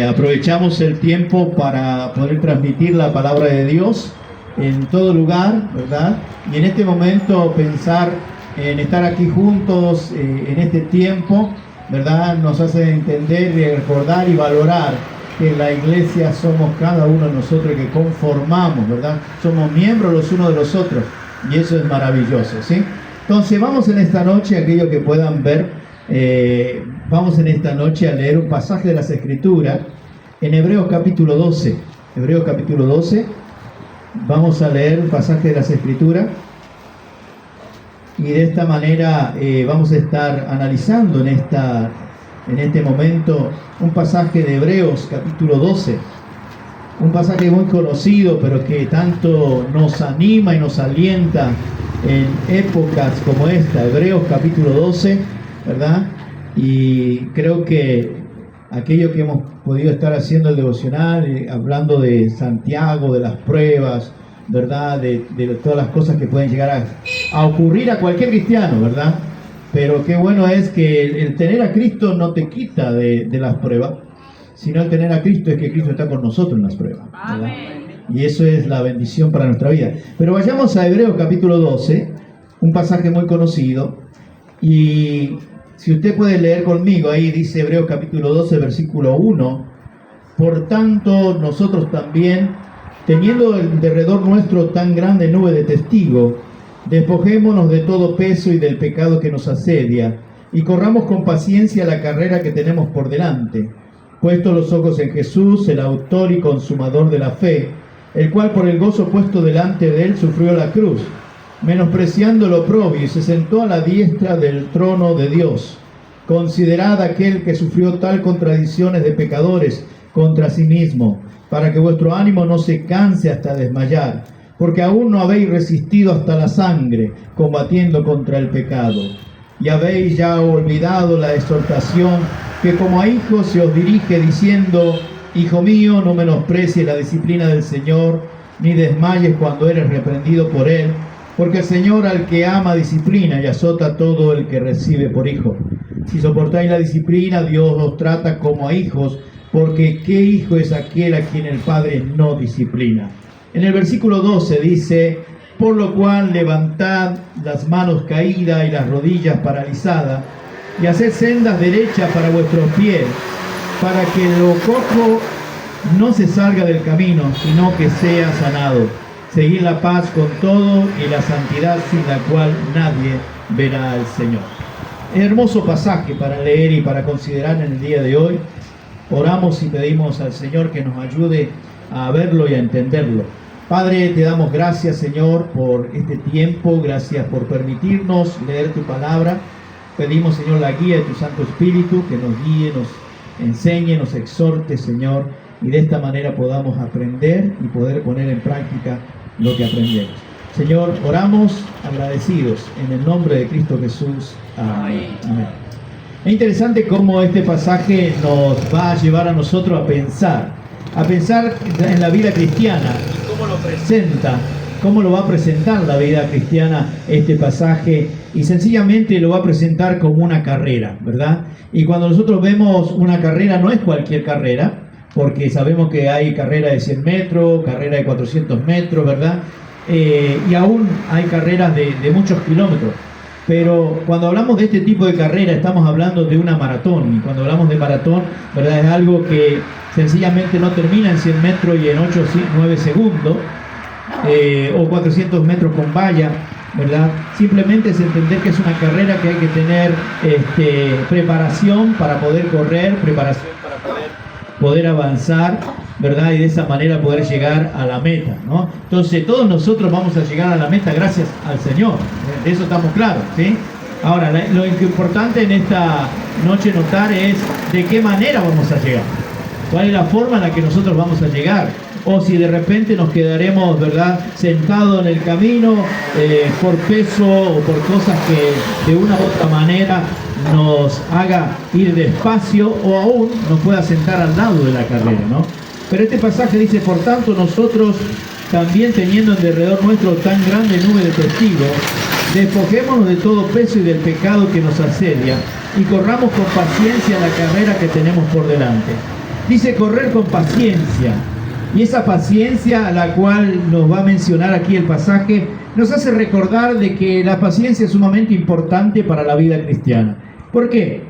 Aprovechamos el tiempo para poder transmitir la palabra de Dios en todo lugar, ¿verdad? Y en este momento pensar en estar aquí juntos en este tiempo, ¿verdad? Nos hace entender y recordar y valorar que la iglesia somos cada uno de nosotros que conformamos, ¿verdad? Somos miembros los unos de los otros y eso es maravilloso, ¿sí? Entonces vamos en esta noche, aquellos que puedan ver, vamos en esta noche a leer un pasaje de las Escrituras en Hebreos capítulo 12. Hebreos capítulo 12, vamos a leer un pasaje de las Escrituras y de esta manera vamos a estar analizando en este momento un pasaje de Hebreos capítulo 12, un pasaje muy conocido pero que tanto nos anima y nos alienta en épocas como esta. Hebreos capítulo 12, ¿verdad? Y creo que aquellos que hemos podido estar haciendo el devocional, hablando de Santiago, de las pruebas, ¿verdad? De todas las cosas que pueden llegar a ocurrir a cualquier cristiano, ¿verdad? Pero qué bueno es que el tener a Cristo no te quita de las pruebas, sino el tener a Cristo es que Cristo está con nosotros en las pruebas, ¿verdad? Y eso es la bendición para nuestra vida. Pero vayamos a Hebreos capítulo 12, un pasaje muy conocido. Y si usted puede leer conmigo, ahí dice Hebreos capítulo 12, versículo 1. Por tanto, nosotros también, teniendo en derredor nuestro tan grande nube de testigos, despojémonos de todo peso y del pecado que nos asedia, y corramos con paciencia la carrera que tenemos por delante, puestos los ojos en Jesús, el autor y consumador de la fe, el cual por el gozo puesto delante de él sufrió la cruz, menospreciando lo oprobio, y se sentó a la diestra del trono de Dios. Considerad aquel que sufrió tal contradicciones de pecadores contra sí mismo, para que vuestro ánimo no se canse hasta desmayar, porque aún no habéis resistido hasta la sangre, combatiendo contra el pecado. Y habéis ya olvidado la exhortación que como a hijos se os dirige, diciendo: Hijo mío, no menosprecies la disciplina del Señor, ni desmayes cuando eres reprendido por Él, porque el Señor al que ama disciplina y azota a todo el que recibe por hijo. Si soportáis la disciplina, Dios os trata como a hijos, porque ¿qué hijo es aquel a quien el Padre no disciplina? En el versículo 12 dice: por lo cual levantad las manos caídas y las rodillas paralizadas, y haced sendas derechas para vuestros pies, para que lo cojo no se salga del camino, sino que sea sanado. Seguid la paz con todo y la santidad, sin la cual nadie verá al Señor. Hermoso pasaje para leer y para considerar en el día de hoy. Oramos y pedimos al Señor que nos ayude a verlo y a entenderlo. Padre, te damos gracias, Señor, por este tiempo. Gracias por permitirnos leer tu palabra. Pedimos, Señor, la guía de tu Santo Espíritu, que nos guíe, nos enseñe, nos exhorte, Señor, y de esta manera podamos aprender y poder poner en práctica lo que aprendemos. Señor, oramos agradecidos en el nombre de Cristo Jesús. Amén. Amén. Es interesante cómo este pasaje nos va a llevar a nosotros a pensar en la vida cristiana, cómo lo presenta, cómo lo va a presentar la vida cristiana este pasaje, y sencillamente lo va a presentar como una carrera, ¿verdad? Y cuando nosotros vemos una carrera, no es cualquier carrera, porque sabemos que hay carrera de 100 metros, carrera de 400 metros, ¿verdad? Y aún hay carreras de muchos kilómetros. Pero cuando hablamos de este tipo de carrera, estamos hablando de una maratón. Y cuando hablamos de maratón, ¿verdad? Es algo que sencillamente no termina en 100 metros y en 8 o 9 segundos, o 400 metros con valla, ¿verdad? Simplemente es entender que es una carrera que hay que tener preparación para poder correr, preparación para poder avanzar, ¿verdad? Y de esa manera poder llegar a la meta, ¿no? Entonces todos nosotros vamos a llegar a la meta gracias al Señor, de eso estamos claros, ¿sí? Ahora, lo importante en esta noche notar es de qué manera vamos a llegar, cuál es la forma en la que nosotros vamos a llegar, o si de repente nos quedaremos, ¿verdad?, sentados en el camino por peso o por cosas que de una u otra manera nos haga ir despacio, o aún nos pueda sentar al lado de la carrera, ¿no? Pero este pasaje dice: por tanto nosotros también, teniendo en derredor nuestro tan grande nube de testigos, despojémonos de todo peso y del pecado que nos asedia, y corramos con paciencia la carrera que tenemos por delante. Dice correr con paciencia. Y esa paciencia a la cual nos va a mencionar aquí el pasaje nos hace recordar de que la paciencia es sumamente importante para la vida cristiana. ¿Por qué?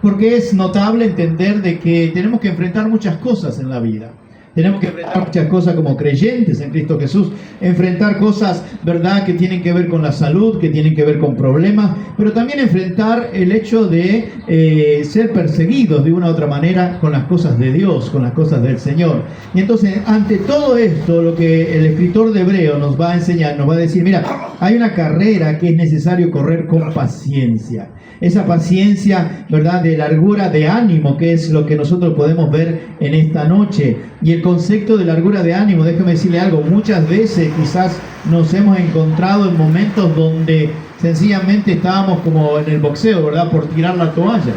Porque es notable entender de que tenemos que enfrentar muchas cosas en la vida. Tenemos que enfrentar muchas cosas como creyentes en Cristo Jesús, enfrentar cosas, ¿verdad?, que tienen que ver con la salud, que tienen que ver con problemas, pero también enfrentar el hecho de ser perseguidos de una u otra manera con las cosas de Dios, con las cosas del Señor. Y entonces, ante todo esto, lo que el escritor de Hebreo nos va a enseñar, nos va a decir, mira, hay una carrera que es necesario correr con paciencia. Esa paciencia, ¿verdad?, de largura de ánimo, que es lo que nosotros podemos ver en esta noche. Y el concepto de largura de ánimo, déjame decirle algo, muchas veces quizás nos hemos encontrado en momentos donde sencillamente estábamos como en el boxeo, ¿verdad?, por tirar la toalla.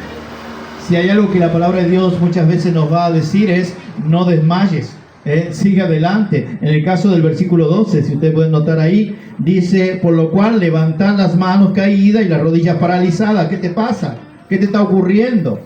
Si hay algo que la palabra de Dios muchas veces nos va a decir es, no desmayes. Sigue adelante. En el caso del versículo 12, si ustedes pueden notar ahí, dice, por lo cual levantad las manos caídas y las rodillas paralizadas. ¿Qué te pasa? ¿Qué te está ocurriendo?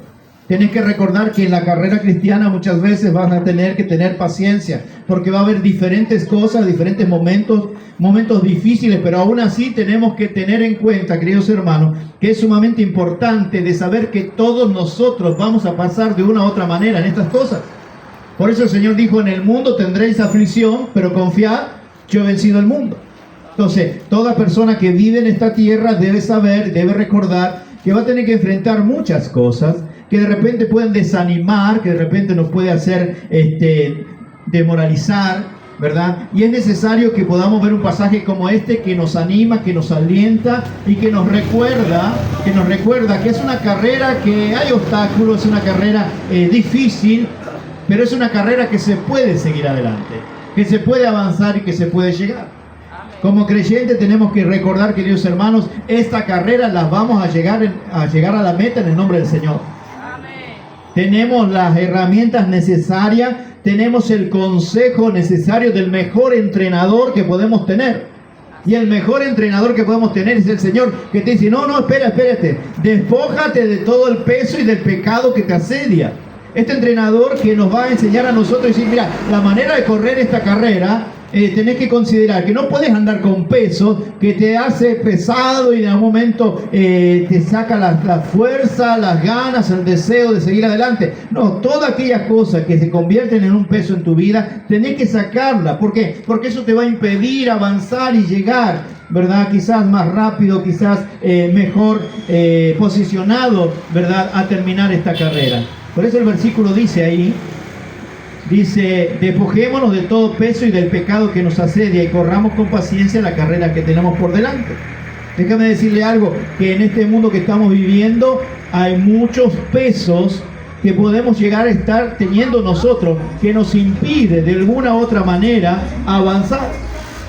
Tienes que recordar que en la carrera cristiana muchas veces vas a tener que tener paciencia, porque va a haber diferentes cosas, diferentes momentos difíciles, pero aún así tenemos que tener en cuenta, queridos hermanos, que es sumamente importante de saber que todos nosotros vamos a pasar de una u otra manera en estas cosas. Por eso el Señor dijo, en el mundo tendréis aflicción, pero confiad, yo he vencido el mundo. Entonces, toda persona que vive en esta tierra debe saber, debe recordar que va a tener que enfrentar muchas cosas, que de repente pueden desanimar, que de repente nos puede hacer demoralizar, ¿verdad? Y es necesario que podamos ver un pasaje como este que nos anima, que nos alienta y que nos recuerda que es una carrera que hay obstáculos, es una carrera difícil, pero es una carrera que se puede seguir adelante, que se puede avanzar y que se puede llegar. Como creyentes tenemos que recordar, queridos hermanos, esta carrera la vamos a llegar a la meta en el nombre del Señor. Amén. Tenemos las herramientas necesarias, tenemos el consejo necesario del mejor entrenador que podemos tener. Y el mejor entrenador que podemos tener es el Señor, que te dice, no, espérate, despójate de todo el peso y del pecado que te asedia. Este entrenador que nos va a enseñar a nosotros y decir, mira, la manera de correr esta carrera, tenés que considerar que no puedes andar con peso que te hace pesado y de algún momento te saca la fuerza, las ganas, el deseo de seguir adelante. No, todas aquellas cosas que se convierten en un peso en tu vida, tenés que sacarla. ¿Por qué? Porque eso te va a impedir avanzar y llegar, ¿verdad? Quizás más rápido, quizás mejor posicionado, ¿verdad?, a terminar esta carrera. Por eso el versículo dice ahí, despojémonos de todo peso y del pecado que nos asedia y corramos con paciencia la carrera que tenemos por delante. Déjame decirle algo, que en este mundo que estamos viviendo hay muchos pesos que podemos llegar a estar teniendo nosotros que nos impide de alguna u otra manera avanzar.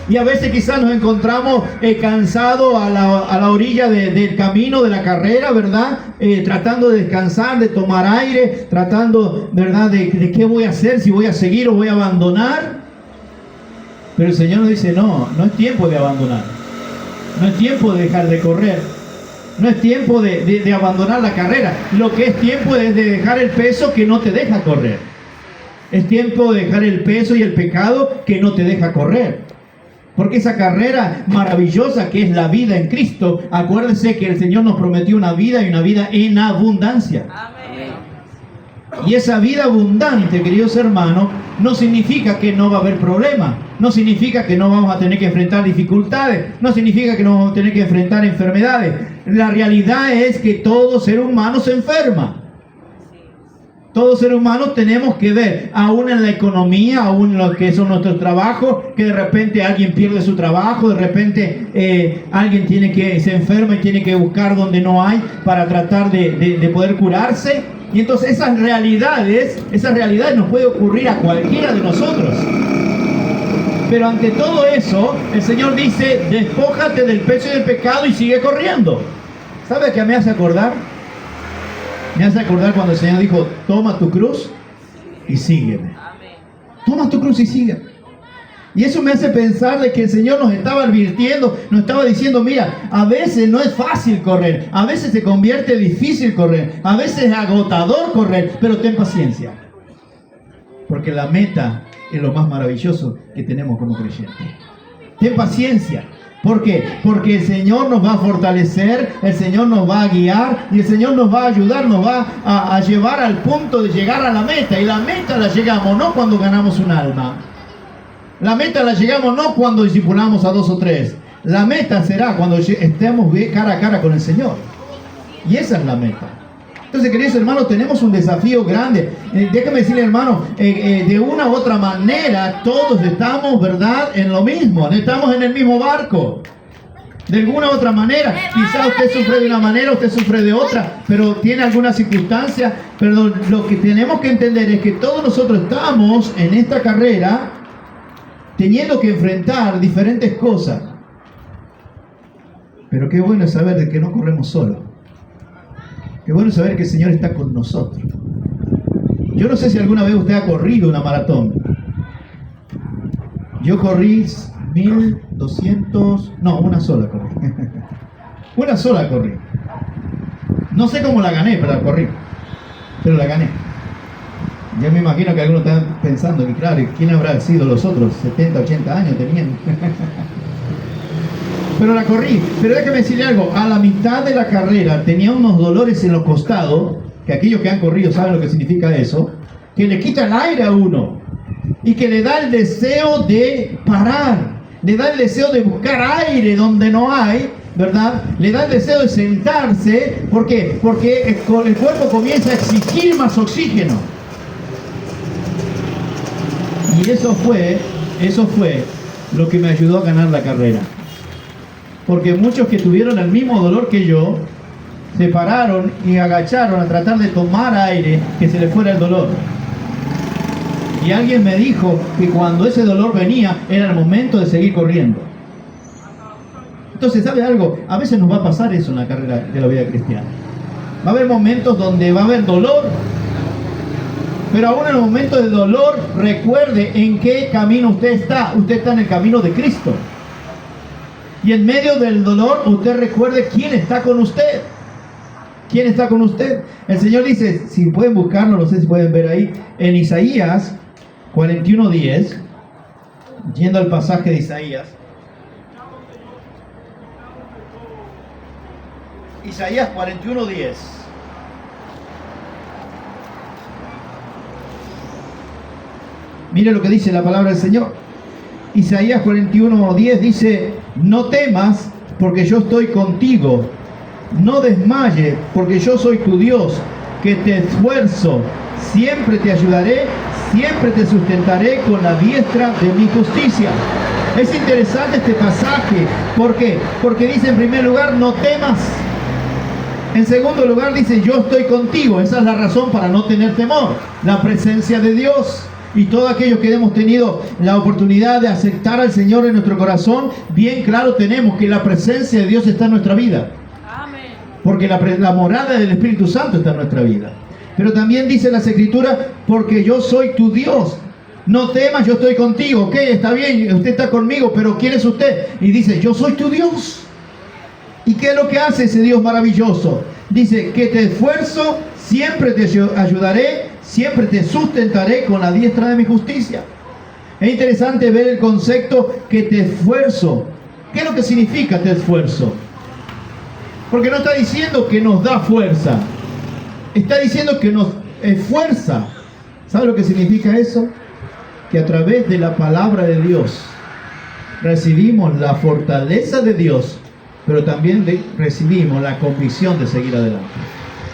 Y a veces quizás nos encontramos cansados a la orilla del camino de la carrera, ¿verdad? Tratando de descansar, de tomar aire, tratando, ¿verdad?, de qué voy a hacer, si voy a seguir o voy a abandonar. Pero el Señor nos dice, no es tiempo de abandonar. No es tiempo de dejar de correr. No es tiempo de abandonar la carrera. Lo que es tiempo es de dejar el peso que no te deja correr. Es tiempo de dejar el peso y el pecado que no te deja correr. Porque esa carrera maravillosa que es la vida en Cristo, acuérdense que el Señor nos prometió una vida y una vida en abundancia. Amén. Y esa vida abundante, queridos hermanos, no significa que no va a haber problemas, no significa que no vamos a tener que enfrentar dificultades, no significa que no vamos a tener que enfrentar enfermedades. La realidad es que todo ser humano se enferma. Todos seres humanos tenemos que ver, aún en la economía, aún en lo que son nuestros trabajos, que de repente alguien pierde su trabajo, de repente alguien se enferma y tiene que buscar donde no hay para tratar de poder curarse. Y entonces esas realidades nos puede ocurrir a cualquiera de nosotros. Pero ante todo eso, el Señor dice, despójate del peso y del pecado y sigue corriendo. ¿Sabe a qué me hace acordar? Me hace acordar cuando el Señor dijo, toma tu cruz y sígueme. Toma tu cruz y sígueme. Y eso me hace pensar de que el Señor nos estaba advirtiendo, nos estaba diciendo, mira, a veces no es fácil correr, a veces se convierte difícil correr, a veces es agotador correr, pero ten paciencia. porque la meta es lo más maravilloso que tenemos como creyentes. Ten paciencia. ¿Por qué? Porque el Señor nos va a fortalecer, el Señor nos va a guiar y el Señor nos va a ayudar, nos va a llevar al punto de llegar a la meta. Y la meta la llegamos no cuando ganamos un alma. La meta la llegamos no cuando discipulamos a 2 o 3. La meta será cuando estemos cara a cara con el Señor. Y esa es la meta. Entonces, queridos hermanos, tenemos un desafío grande. Déjame decirle, hermano, de una u otra manera, todos estamos, ¿verdad?, en lo mismo. Estamos en el mismo barco. De alguna u otra manera. Quizá usted sufre de una manera, usted sufre de otra, pero tiene alguna circunstancia. Pero lo que tenemos que entender es que todos nosotros estamos en esta carrera teniendo que enfrentar diferentes cosas. Pero qué bueno es saber de que no corremos solos. Qué bueno saber que el Señor está con nosotros. Yo no sé si alguna vez usted ha corrido una maratón. Yo corrí 1200... No, una sola corrí. Una sola corrí. No sé cómo la gané, pero la corrí. Pero la gané. Yo me imagino que algunos están pensando que, claro, ¿quién habrá sido los otros? 70, 80 años tenían. Pero la corrí. Pero déjame decirle algo, a la mitad de la carrera tenía unos dolores en los costados, que aquellos que han corrido saben lo que significa eso, que le quita el aire a uno y que le da el deseo de parar, le da el deseo de buscar aire donde no hay, ¿verdad? Le da el deseo de sentarse. ¿Por qué? Porque el cuerpo comienza a exigir más oxígeno. Y eso fue lo que me ayudó a ganar la carrera. Porque muchos que tuvieron el mismo dolor que yo, se pararon y agacharon a tratar de tomar aire, que se les fuera el dolor. Y alguien me dijo que cuando ese dolor venía, era el momento de seguir corriendo. Entonces, ¿sabe algo? A veces nos va a pasar eso en la carrera de la vida cristiana. Va a haber momentos donde va a haber dolor, pero aún en los momentos de dolor, recuerde en qué camino usted está. Usted está en el camino de Cristo. Y en medio del dolor, usted recuerde quién está con usted. ¿Quién está con usted? El Señor dice, si pueden buscarlo, no sé si pueden ver ahí, en Isaías 41:10, yendo al pasaje de Isaías. Isaías 41:10. Mire lo que dice la palabra del Señor. Isaías 41:10 dice, no temas porque yo estoy contigo, no desmayes porque yo soy tu Dios, que te esfuerzo, siempre te ayudaré, siempre te sustentaré con la diestra de mi justicia. Es interesante este pasaje. ¿Por qué? Porque dice en primer lugar, no temas. En segundo lugar dice, yo estoy contigo. Esa es la razón para no tener temor, la presencia de Dios. Y todos aquellos que hemos tenido la oportunidad de aceptar al Señor en nuestro corazón, bien claro tenemos que la presencia de Dios está en nuestra vida. Amén. Porque la morada del Espíritu Santo está en nuestra vida. Pero también dice las Escrituras, porque yo soy tu Dios. No temas, yo estoy contigo. Ok, está bien, usted está conmigo, pero ¿quién es usted? Y dice, yo soy tu Dios. ¿Y qué es lo que hace ese Dios maravilloso? Dice, que te esfuerzo, siempre te ayudaré, siempre te sustentaré con la diestra de mi justicia. Es interesante ver el concepto que te esfuerzo. ¿Qué es lo que significa te esfuerzo? Porque no está diciendo que nos da fuerza. Está diciendo que nos esfuerza. ¿Sabe lo que significa eso? Que a través de la palabra de Dios recibimos la fortaleza de Dios, pero también recibimos la convicción de seguir adelante.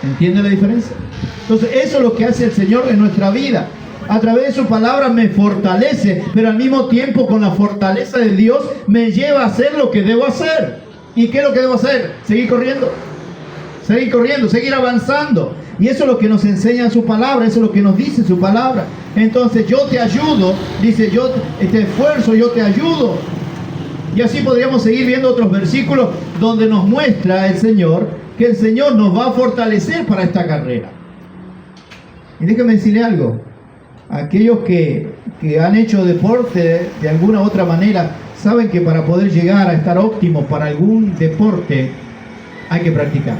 ¿Entiende la diferencia? Entonces eso es lo que hace el Señor en nuestra vida. A través de su palabra me fortalece, pero al mismo tiempo con la fortaleza de Dios me lleva a hacer lo que debo hacer. ¿Y qué es lo que debo hacer? Seguir corriendo, seguir avanzando. Y eso es lo que nos enseña su palabra, eso es lo que nos dice su palabra. Entonces yo te ayudo, dice, yo te esfuerzo, yo te ayudo. Y así podríamos seguir viendo otros versículos donde nos muestra el Señor que el Señor nos va a fortalecer para esta carrera. Y déjame decirle algo. Aquellos que han hecho deporte de alguna u otra manera, saben que para poder llegar a estar óptimo para algún deporte, hay que practicar.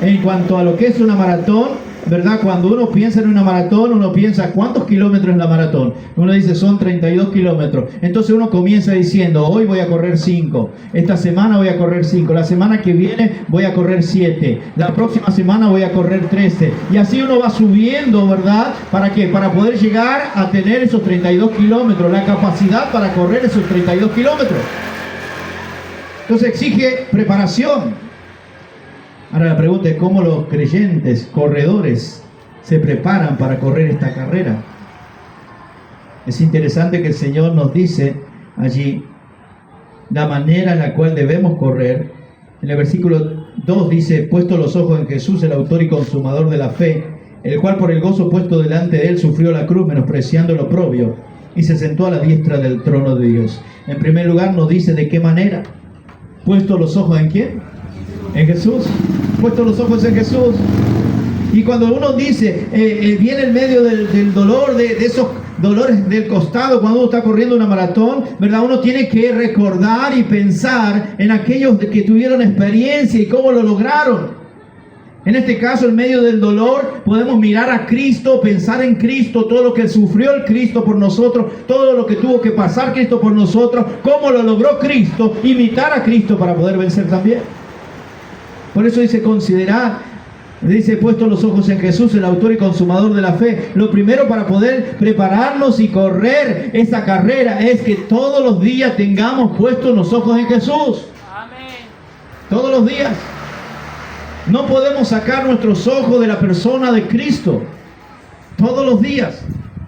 En cuanto a lo que es una maratón, ¿verdad? Cuando uno piensa en una maratón, uno piensa, ¿cuántos kilómetros es la maratón? Uno dice, son 32 kilómetros. Entonces uno comienza diciendo, hoy voy a correr 5, esta semana voy a correr 5, la semana que viene voy a correr 7, la próxima semana voy a correr 13. Y así uno va subiendo, ¿verdad? ¿Para qué? Para poder llegar a tener esos 32 kilómetros, la capacidad para correr esos 32 kilómetros. Entonces exige preparación. Ahora la pregunta es cómo los creyentes, corredores, se preparan para correr esta carrera. Es interesante que el Señor nos dice allí la manera en la cual debemos correr. En el versículo 2 dice, puesto los ojos en Jesús, el autor y consumador de la fe, el cual por el gozo puesto delante de él sufrió la cruz, menospreciando el oprobio, y se sentó a la diestra del trono de Dios. En primer lugar nos dice de qué manera. Puesto los ojos en ¿quién? En Jesús. Puesto los ojos en Jesús. Y cuando uno dice, viene en medio del dolor, de esos dolores del costado, cuando uno está corriendo una maratón, ¿verdad? Uno tiene que recordar y pensar en aquellos que tuvieron experiencia y cómo lo lograron. En este caso, en medio del dolor, podemos mirar a Cristo, pensar en Cristo, todo lo que sufrió el Cristo por nosotros, todo lo que tuvo que pasar Cristo por nosotros, cómo lo logró Cristo, imitar a Cristo para poder vencer también. Por eso dice, considerar, dice, puesto los ojos en Jesús, el autor y consumador de la fe. Lo primero para poder prepararnos y correr esa carrera es que todos los días tengamos puestos los ojos en Jesús. Amén. Todos los días. No podemos sacar nuestros ojos de la persona de Cristo. Todos los días.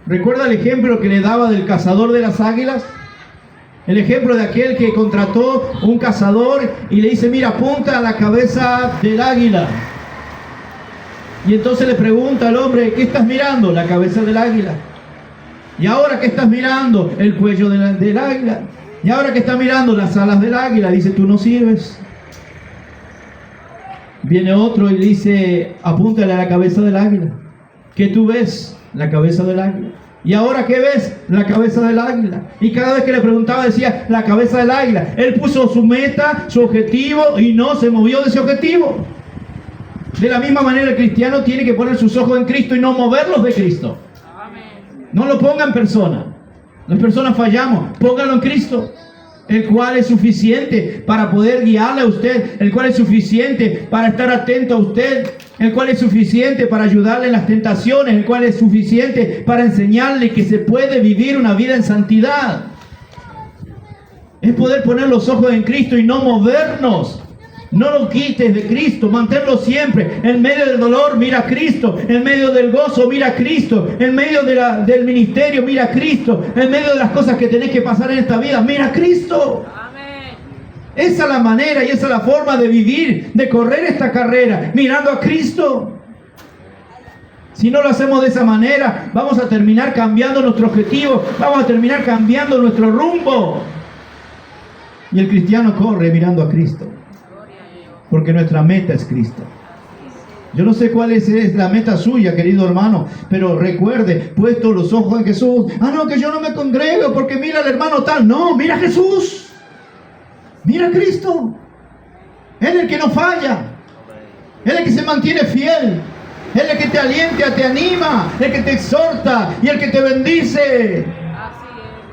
¿Recuerda el ejemplo que le daba del cazador de las águilas? El ejemplo de aquel que contrató un cazador y le dice, mira, apunta a la cabeza del águila. Y entonces le pregunta al hombre, ¿qué estás mirando? La cabeza del águila. ¿Y ahora qué estás mirando? El cuello del águila. ¿Y ahora qué estás mirando? Las alas del águila. Dice, tú no sirves. Viene otro y le dice, apúntale a la cabeza del águila. ¿Qué tú ves? La cabeza del águila. ¿Y ahora qué ves? La cabeza del águila. Y cada vez que le preguntaba decía, la cabeza del águila. Él puso su meta, su objetivo y no se movió de ese objetivo. De la misma manera el cristiano tiene que poner sus ojos en Cristo y no moverlos de Cristo. No lo ponga en persona. Las personas fallamos. Póngalo en Cristo, el cual es suficiente para poder guiarle a usted, el cual es suficiente para estar atento a usted, el cual es suficiente para ayudarle en las tentaciones, el cual es suficiente para enseñarle que se puede vivir una vida en santidad. Es poder poner los ojos en Cristo y no movernos. No lo quites de Cristo, manténlo siempre. En medio del dolor, mira a Cristo. En medio del gozo, mira a Cristo. En medio del ministerio, mira a Cristo. En medio de las cosas que tenés que pasar en esta vida, mira a Cristo. Amén. Esa es la manera y esa es la forma de vivir, de correr esta carrera, mirando a Cristo. Si no lo hacemos de esa manera, vamos a terminar cambiando nuestro objetivo, vamos a terminar cambiando nuestro rumbo. Y el cristiano corre mirando a Cristo, porque nuestra meta es Cristo. Yo no sé cuál es la meta suya, querido hermano, pero recuerde, puesto los ojos en Jesús. Ah, no, que yo no me congrego porque mira al hermano tal. No, mira a Jesús. Mira a Cristo. Él es el que no falla. Él es el que se mantiene fiel. Él es el que te alienta, te anima, el que te exhorta y el que te bendice.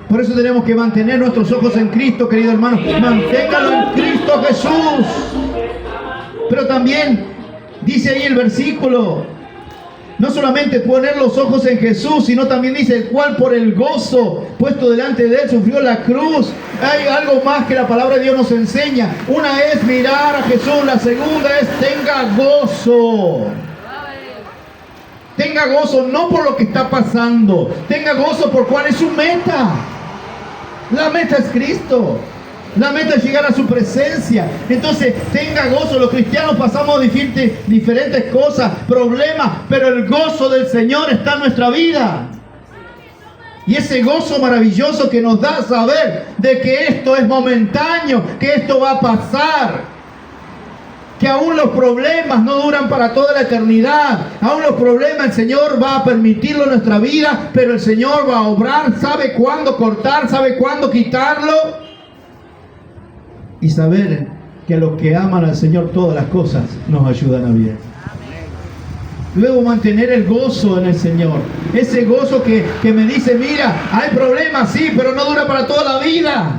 Por eso tenemos que mantener nuestros ojos en Cristo, querido hermano. Manténgalo en Cristo Jesús. Pero también dice ahí el versículo, no solamente poner los ojos en Jesús, sino también dice, el cual por el gozo puesto delante de él sufrió la cruz. Hay algo más que la palabra de Dios nos enseña. Una es mirar a Jesús, la segunda es tenga gozo. Tenga gozo no por lo que está pasando, tenga gozo por cuál es su meta. La meta es Cristo. La meta es llegar a su presencia. Entonces tenga gozo. Los cristianos pasamos diferentes cosas, problemas, pero el gozo del Señor está en nuestra vida. Y ese gozo maravilloso que nos da saber de que esto es momentáneo, que esto va a pasar, que aún los problemas no duran para toda la eternidad. Aún los problemas el Señor va a permitirlo en nuestra vida, pero el Señor va a obrar, sabe cuándo cortar, sabe cuándo quitarlo. Y saber que a los que aman al Señor todas las cosas nos ayudan a bien. Luego mantener el gozo en el Señor. Ese gozo que me dice, mira, hay problemas, sí, pero no dura para toda la vida.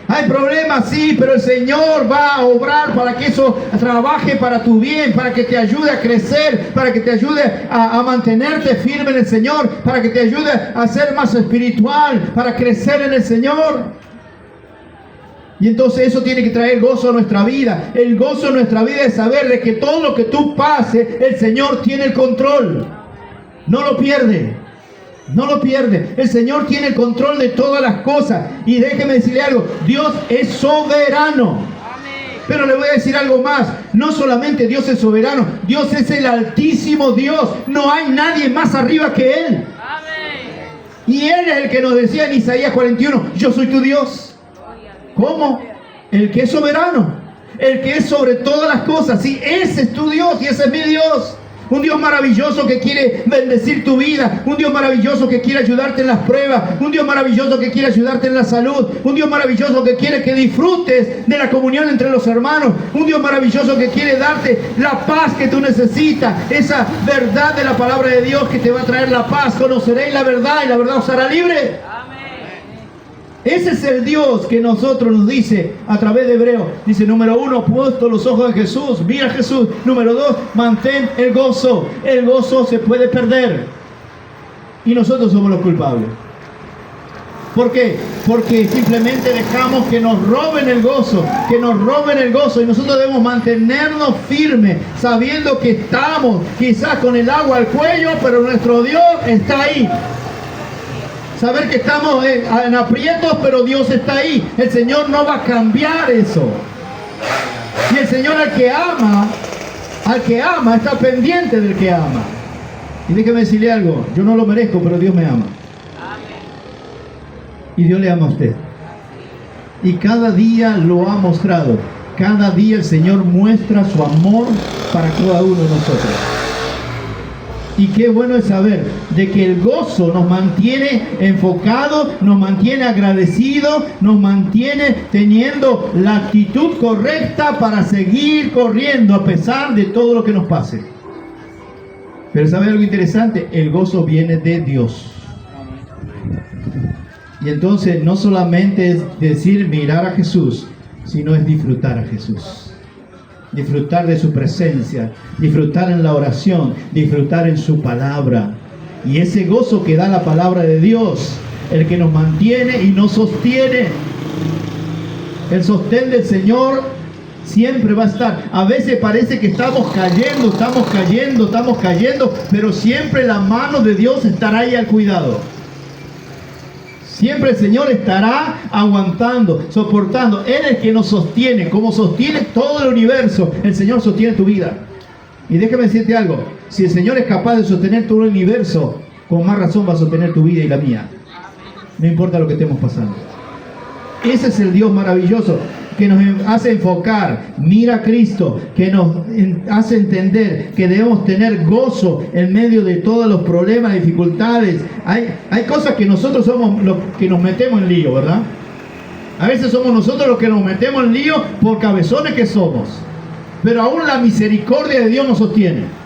Hay problemas, sí, pero el Señor va a obrar para que eso trabaje para tu bien, para que te ayude a crecer, para que te ayude a mantenerte firme en el Señor, para que te ayude a ser más espiritual, para crecer en el Señor. Y entonces eso tiene que traer gozo a nuestra vida. El gozo en nuestra vida es saber de que todo lo que tú pases, el Señor tiene el control. No lo pierde. No lo pierde. El Señor tiene el control de todas las cosas. Y déjeme decirle algo. Dios es soberano. Pero le voy a decir algo más. No solamente Dios es soberano. Dios es el altísimo Dios. No hay nadie más arriba que Él. Y Él es el que nos decía en Isaías 41. Yo soy tu Dios. ¿Cómo? El que es soberano, el que es sobre todas las cosas. Sí, ese es tu Dios y ese es mi Dios. Un Dios maravilloso que quiere bendecir tu vida. Un Dios maravilloso que quiere ayudarte en las pruebas. Un Dios maravilloso que quiere ayudarte en la salud. Un Dios maravilloso que quiere que disfrutes de la comunión entre los hermanos. Un Dios maravilloso que quiere darte la paz que tú necesitas. Esa verdad de la palabra de Dios que te va a traer la paz. Conoceréis la verdad y la verdad os hará libre. Ese es el Dios que nosotros nos dice a través de Hebreo. Dice, número 1, puesto los ojos en Jesús. Mira a Jesús. Número 2, mantén el gozo. El gozo se puede perder. Y nosotros somos los culpables. ¿Por qué? Porque simplemente dejamos que nos roben el gozo. Que nos roben el gozo. Y nosotros debemos mantenernos firmes. Sabiendo que estamos quizás con el agua al cuello. Pero nuestro Dios está ahí. Saber que estamos en aprietos, pero Dios está ahí. El Señor no va a cambiar eso. Y el Señor al que ama, está pendiente del que ama. Y déjeme decirle algo, yo no lo merezco, pero Dios me ama. Y Dios le ama a usted. Y cada día lo ha mostrado. Cada día el Señor muestra su amor para cada uno de nosotros. Y qué bueno es saber de que el gozo nos mantiene enfocados, nos mantiene agradecidos, nos mantiene teniendo la actitud correcta para seguir corriendo a pesar de todo lo que nos pase. Pero ¿sabe algo interesante? El gozo viene de Dios. Y entonces no solamente es decir mirar a Jesús, sino es disfrutar a Jesús. Disfrutar de su presencia, disfrutar en la oración, disfrutar en su palabra. Y ese gozo que da la palabra de Dios, el que nos mantiene y nos sostiene. El sostén del Señor siempre va a estar. A veces parece que estamos cayendo, pero siempre la mano de Dios estará ahí al cuidado. Siempre el Señor estará aguantando, soportando. Él es el que nos sostiene, como sostiene todo el universo. El Señor sostiene tu vida. Y déjame decirte algo. Si el Señor es capaz de sostener todo el universo, con más razón va a sostener tu vida y la mía. No importa lo que estemos pasando. Ese es el Dios maravilloso que nos hace enfocar, mira a Cristo, que nos hace entender que debemos tener gozo en medio de todos los problemas, dificultades. Hay cosas que nosotros somos los que nos metemos en lío, ¿verdad? A veces somos nosotros los que nos metemos en lío por cabezones que somos. Pero aún la misericordia de Dios nos sostiene.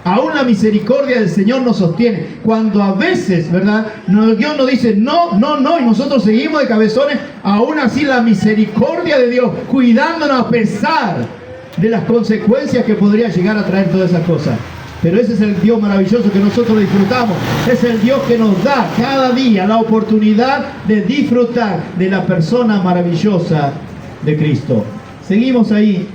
Aún la misericordia del Señor nos sostiene. Cuando a veces, ¿verdad? Dios nos dice no, y nosotros seguimos de cabezones, aún así la misericordia de Dios, cuidándonos a pesar de las consecuencias que podría llegar a traer todas esas cosas. Pero ese es el Dios maravilloso que nosotros disfrutamos. Es el Dios que nos da cada día la oportunidad de disfrutar de la persona maravillosa de Cristo. Seguimos ahí.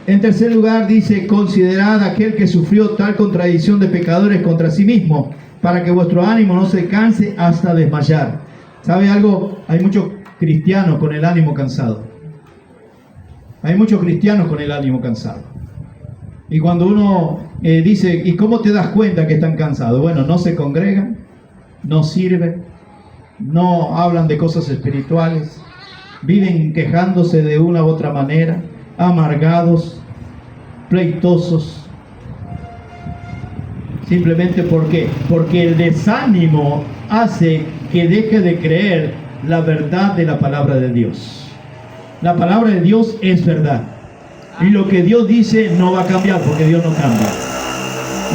En tercer lugar dice, considerad aquel que sufrió tal contradicción de pecadores contra sí mismo, para que vuestro ánimo no se canse hasta desmayar. ¿Sabe algo? Hay muchos cristianos con el ánimo cansado. Hay muchos cristianos con el ánimo cansado. Y cuando uno dice, ¿y cómo te das cuenta que están cansados? Bueno, no se congregan, no sirven, no hablan de cosas espirituales, viven quejándose de una u otra manera, amargados, pleitosos. Simplemente ¿por qué? Porque el desánimo hace que deje de creer la verdad de la palabra de Dios. La palabra de Dios es verdad. Y lo que Dios dice no va a cambiar, porque Dios no cambia.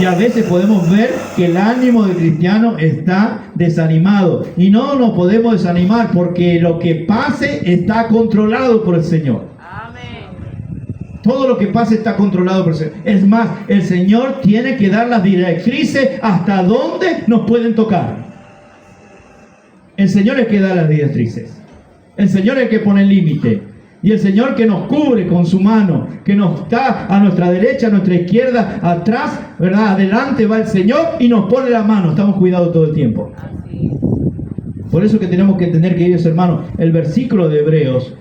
Y a veces podemos ver que el ánimo del cristiano está desanimado. Y no nos podemos desanimar, porque lo que pase está controlado por el Señor. Todo lo que pase está controlado por el Señor. Es más, el Señor tiene que dar las directrices hasta dónde nos pueden tocar. El Señor es el que da las directrices. El Señor es el que pone el límite. Y el Señor que nos cubre con su mano, que nos está a nuestra derecha, a nuestra izquierda, atrás, ¿verdad? Adelante va el Señor y nos pone la mano. Estamos cuidados todo el tiempo. Por eso que tenemos que entender, queridos hermanos, el versículo de Hebreos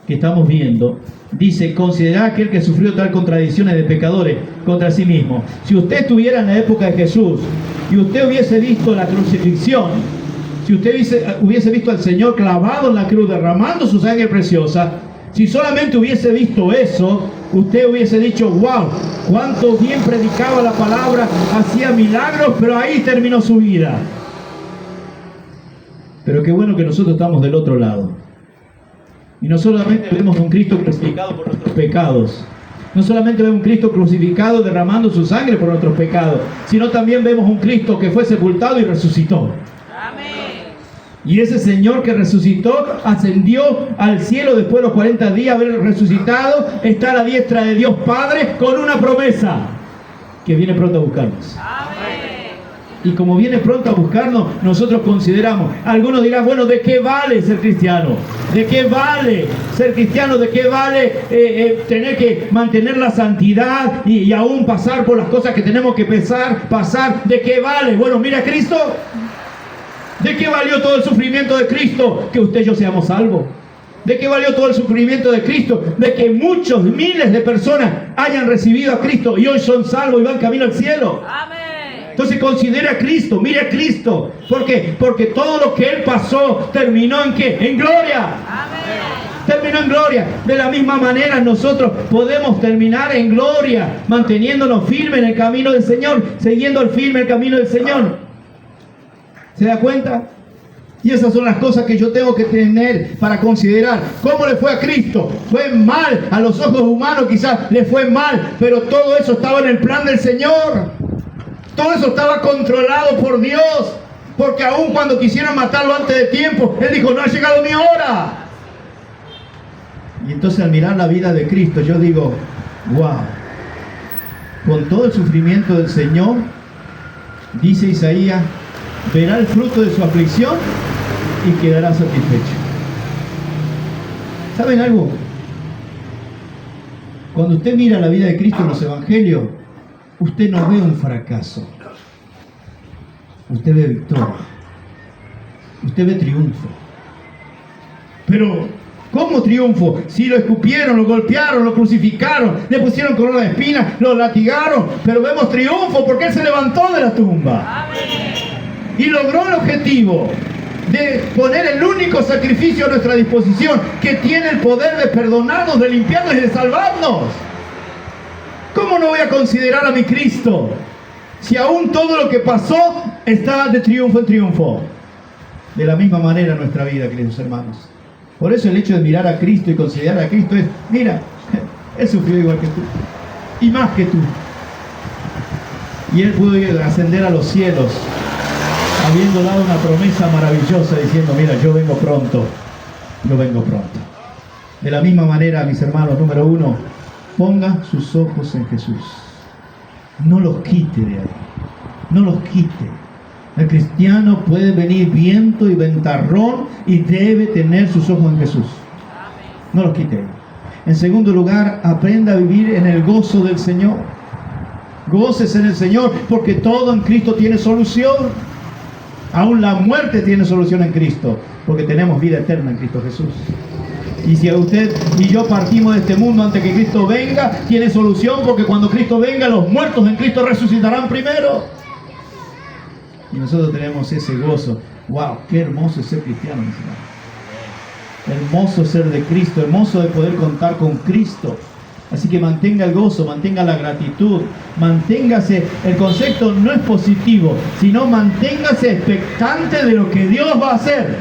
que estamos viendo, dice: considerad aquel que sufrió tal contradicciones de pecadores contra sí mismo. Si usted estuviera en la época de Jesús y usted hubiese visto la crucifixión, si usted hubiese visto al Señor clavado en la cruz, derramando su sangre preciosa, si solamente hubiese visto eso, usted hubiese dicho: wow, cuánto bien predicaba la palabra, hacía milagros, pero ahí terminó su vida. Pero qué bueno que nosotros estamos del otro lado. Y no solamente vemos a un Cristo crucificado por nuestros pecados, no solamente vemos un Cristo crucificado derramando su sangre por nuestros pecados, sino también vemos un Cristo que fue sepultado y resucitó. Amén. Y ese Señor que resucitó, ascendió al cielo después de los 40 días de haber resucitado, está a la diestra de Dios Padre con una promesa, que viene pronto a buscarnos. Amén. Y como viene pronto a buscarnos, nosotros consideramos, algunos dirán: bueno, ¿de qué vale ser cristiano? ¿De qué vale ser cristiano? ¿De qué vale tener que mantener la santidad y aún pasar por las cosas que tenemos que pasar? ¿De qué vale? Bueno, mira a Cristo. ¿De qué valió todo el sufrimiento de Cristo? Que usted y yo seamos salvos. ¿De qué valió todo el sufrimiento de Cristo? De que muchos, miles de personas hayan recibido a Cristo y hoy son salvos y van camino al cielo. Amén. Entonces considera a Cristo, mire a Cristo. ¿Por qué? Porque todo lo que Él pasó terminó ¿en qué? En gloria. Amén. Terminó en gloria. De la misma manera nosotros podemos terminar en gloria, manteniéndonos firmes en el camino del Señor, siguiendo el firme el camino del Señor. ¿Se da cuenta? Y esas son las cosas que yo tengo que tener para considerar. ¿Cómo le fue a Cristo? Fue mal, a los ojos humanos quizás le fue mal, pero todo eso estaba en el plan del Señor. Todo eso estaba controlado por Dios, porque aun cuando quisieron matarlo antes de tiempo, Él dijo: no ha llegado mi hora. Y entonces al mirar la vida de Cristo, yo digo: wow, con todo el sufrimiento del Señor, dice Isaías, verá el fruto de su aflicción y quedará satisfecho. ¿Saben algo? Cuando usted mira la vida de Cristo en los evangelios, usted no ve un fracaso, usted ve victoria, usted ve triunfo. Pero ¿cómo triunfo? Si lo escupieron, lo golpearon, lo crucificaron, le pusieron corona de espinas, lo latigaron, pero vemos triunfo porque Él se levantó de la tumba. Amén. Y logró el objetivo de poner el único sacrificio a nuestra disposición, que tiene el poder de perdonarnos, de limpiarnos y de salvarnos. ¿Cómo no voy a considerar a mi Cristo si aún todo lo que pasó está de triunfo en triunfo? De la misma manera nuestra vida, queridos hermanos. Por eso el hecho de mirar a Cristo y considerar a Cristo es: mira, Él sufrió igual que tú y más que tú, y Él pudo ascender a los cielos habiendo dado una promesa maravillosa diciendo: mira, yo vengo pronto. De la misma manera, mis hermanos, número uno, ponga sus ojos en Jesús. No los quite de ahí. No los quite. El cristiano puede venir viento y ventarrón y debe tener sus ojos en Jesús. No los quite. En segundo lugar, aprenda a vivir en el gozo del Señor. Gócese en el Señor, porque todo en Cristo tiene solución. Aún la muerte tiene solución en Cristo, porque tenemos vida eterna en Cristo Jesús. Y si usted y yo partimos de este mundo antes que Cristo venga, tiene solución, porque cuando Cristo venga, los muertos en Cristo resucitarán primero. Y nosotros tenemos ese gozo. ¡Wow! ¡Qué hermoso es ser cristiano, mis hermanos! Hermoso ser de Cristo, hermoso de poder contar con Cristo. Así que mantenga el gozo, mantenga la gratitud, manténgase, el concepto no es positivo, sino manténgase expectante de lo que Dios va a hacer.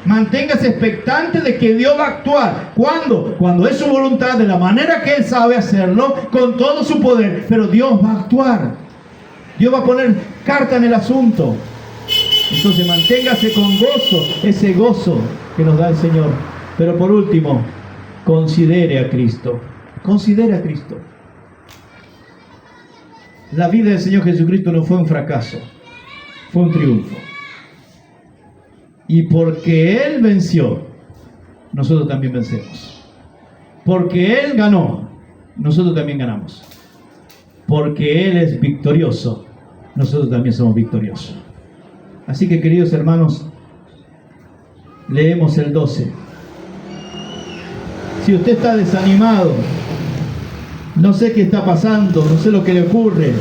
Manténgase expectante de que Dios va a actuar. ¿Cuándo? Cuando es su voluntad, de la manera que Él sabe hacerlo, con todo su poder. Pero Dios va a actuar. Dios va a poner carta en el asunto. Entonces manténgase con gozo, ese gozo que nos da el Señor. Pero por último, considere a Cristo. Considere a Cristo. La vida del Señor Jesucristo no fue un fracaso, fue un triunfo. Y porque Él venció, nosotros también vencemos. Porque Él ganó, nosotros también ganamos. Porque Él es victorioso, nosotros también somos victoriosos. Así que, queridos hermanos, leemos el 12. Si usted está desanimado, no sé qué está pasando, no sé lo que le ocurre,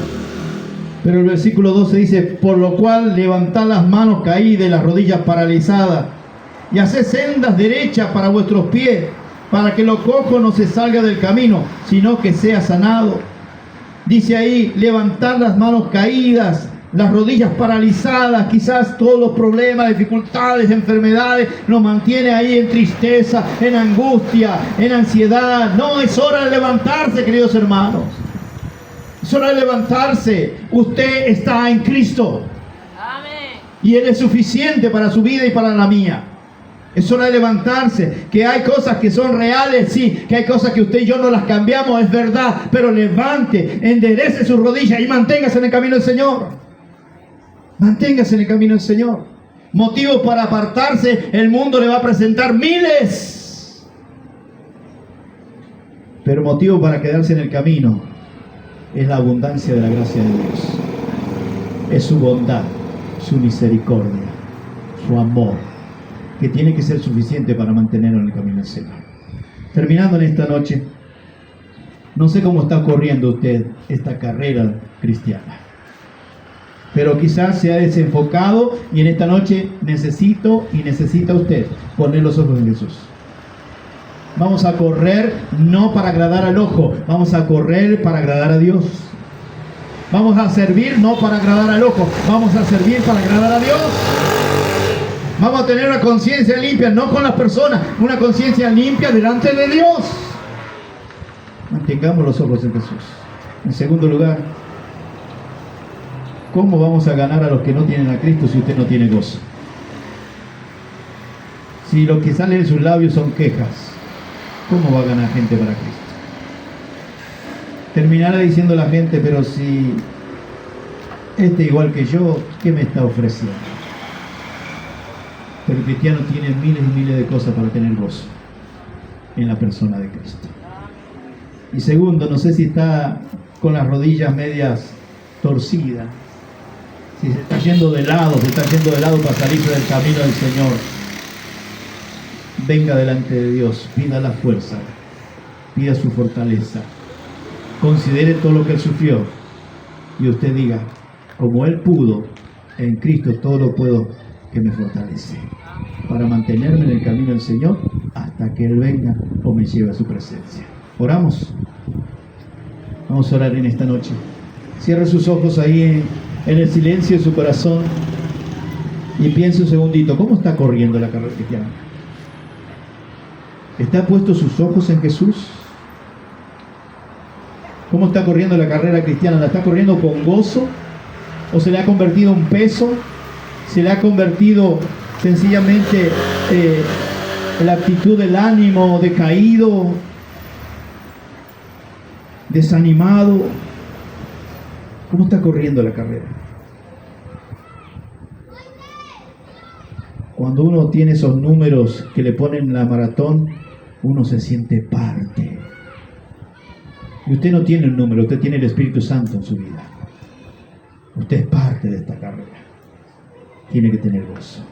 pero el versículo 12 dice: por lo cual levantad las manos caídas y las rodillas paralizadas, y haced sendas derechas para vuestros pies, para que lo cojo no se salga del camino, sino que sea sanado. Dice ahí, levantar las manos caídas, las rodillas paralizadas. Quizás todos los problemas, dificultades, enfermedades nos mantiene ahí en tristeza, en angustia, en ansiedad. No, es hora de levantarse, queridos hermanos. Es hora de levantarse. Usted está en Cristo. Amén. Y Él es suficiente para su vida y para la mía. Es hora de levantarse. Que hay cosas que son reales, sí. Que hay cosas que usted y yo no las cambiamos, es verdad. Pero levante, enderece sus rodillas y manténgase en el camino del Señor. Manténgase en el camino del Señor. Motivos para apartarse, el mundo le va a presentar miles. Pero motivo para quedarse en el camino es la abundancia de la gracia de Dios. Es su bondad, su misericordia, su amor, que tiene que ser suficiente para mantenerlo en el camino del Señor. Terminando en esta noche, no sé cómo está corriendo usted esta carrera cristiana, pero quizás se ha desenfocado y en esta noche necesita usted poner los ojos en Jesús. Vamos a correr no para agradar al ojo, vamos a correr para agradar a Dios. Vamos a servir no para agradar al ojo, vamos a servir para agradar a Dios. Vamos a tener una conciencia limpia, no con las personas, una conciencia limpia delante de Dios. Mantengamos los ojos en Jesús. En segundo lugar, ¿cómo vamos a ganar a los que no tienen a Cristo si usted no tiene gozo? Si lo que sale de sus labios son quejas, ¿cómo va a ganar gente para Cristo? Terminará diciendo la gente: pero si igual que yo, ¿qué me está ofreciendo? Pero el cristiano tiene miles y miles de cosas para tener gozo en la persona de Cristo. Y segundo, no sé si está con las rodillas medias torcidas, si se está yendo de lado, para salirse del camino del Señor. Venga delante de Dios, pida la fuerza, pida su fortaleza, considere todo lo que Él sufrió y usted diga: como Él pudo, en Cristo todo lo puedo, que me fortalece, para mantenerme en el camino del Señor hasta que Él venga o me lleve a su presencia. Oramos. Vamos a orar en esta noche. Cierre sus ojos ahí en el silencio de su corazón y piense un segundito: ¿cómo está corriendo la carrera cristiana? ¿Está puesto sus ojos en Jesús? ¿Cómo está corriendo la carrera cristiana? ¿La está corriendo con gozo? ¿O se le ha convertido en un peso? ¿Se le ha convertido sencillamente la actitud del ánimo decaído, desanimado? ¿Cómo está corriendo la carrera? Cuando uno tiene esos números que le ponen la maratón, uno se siente parte. Y usted no tiene el número, usted tiene el Espíritu Santo en su vida. Usted es parte de esta carrera. Tiene que tener gozo.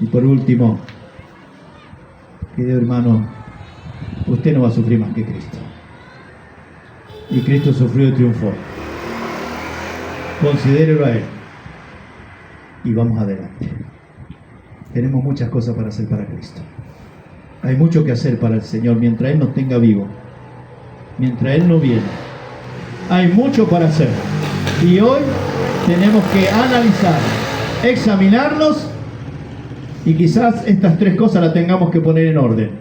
Y por último, querido hermano, usted no va a sufrir más que Cristo. Y Cristo sufrió y triunfó. Considérelo a Él. Y vamos adelante. Tenemos muchas cosas para hacer para Cristo. Hay mucho que hacer para el Señor mientras Él nos tenga vivo. Mientras Él no viene. Hay mucho para hacer. Y hoy tenemos que analizar, examinarnos Y quizás estas tres cosas las tengamos que poner en orden.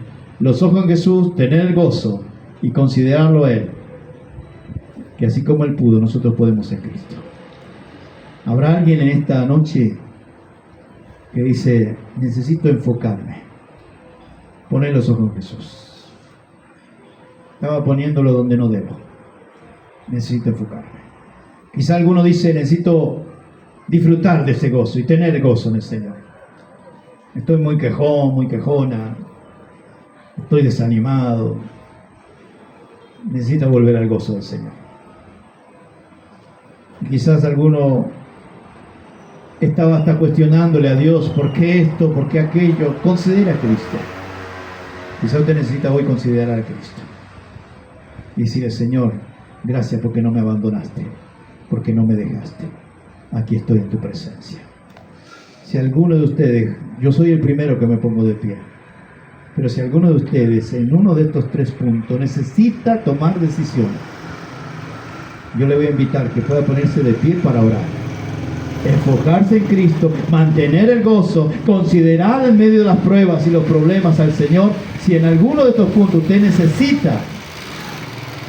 Los ojos en Jesús, tener el gozo y considerarlo a Él. Que así como Él pudo, nosotros podemos en Cristo. ¿Habrá alguien en esta noche que dice, necesito enfocarme? Poner los ojos en Jesús. Estaba poniéndolo donde no debo. Necesito enfocarme. Quizá alguno dice, necesito disfrutar de ese gozo y tener gozo en el Señor. Estoy muy quejón, muy quejona. Estoy desanimado. Necesito volver al gozo del Señor. Y quizás alguno estaba hasta cuestionándole a Dios, ¿por qué esto? ¿Por qué aquello? Considera a Cristo. Quizás usted necesita hoy considerar a Cristo. Y decirle, Señor, gracias porque no me abandonaste, porque no me dejaste. Aquí estoy en tu presencia. Si alguno de ustedes, yo soy el primero que me pongo de pie, pero si alguno de ustedes en uno de estos tres puntos necesita tomar decisión, yo le voy a invitar que pueda ponerse de pie para orar. Enfocarse en Cristo, mantener el gozo, considerar en medio de las pruebas y los problemas al Señor. Si en alguno de estos puntos usted necesita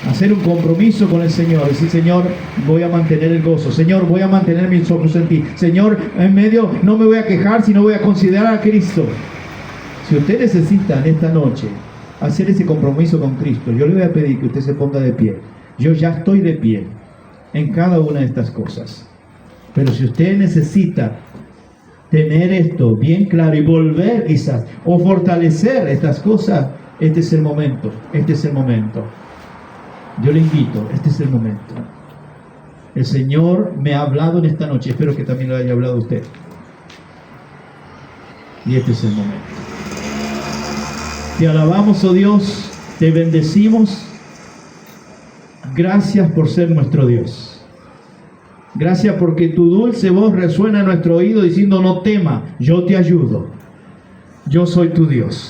hacer un compromiso con el Señor, decir, Señor, voy a mantener el gozo, Señor, voy a mantener mis ojos en ti, Señor, en medio no me voy a quejar, sino voy a considerar a Cristo. Si usted necesita en esta noche hacer ese compromiso con Cristo, yo le voy a pedir que usted se ponga de pie. Yo ya estoy de pie en cada una de estas cosas, pero si usted necesita tener esto bien claro y volver quizás, o fortalecer estas cosas, este es el momento, este es el momento. Yo le invito, este es el momento. El Señor me ha hablado en esta noche, espero que también lo haya hablado usted. Y este es el momento. Te alabamos, oh Dios, te bendecimos. Gracias por ser nuestro Dios. Gracias porque tu dulce voz resuena en nuestro oído diciendo, no tema, yo te ayudo. Yo soy tu Dios.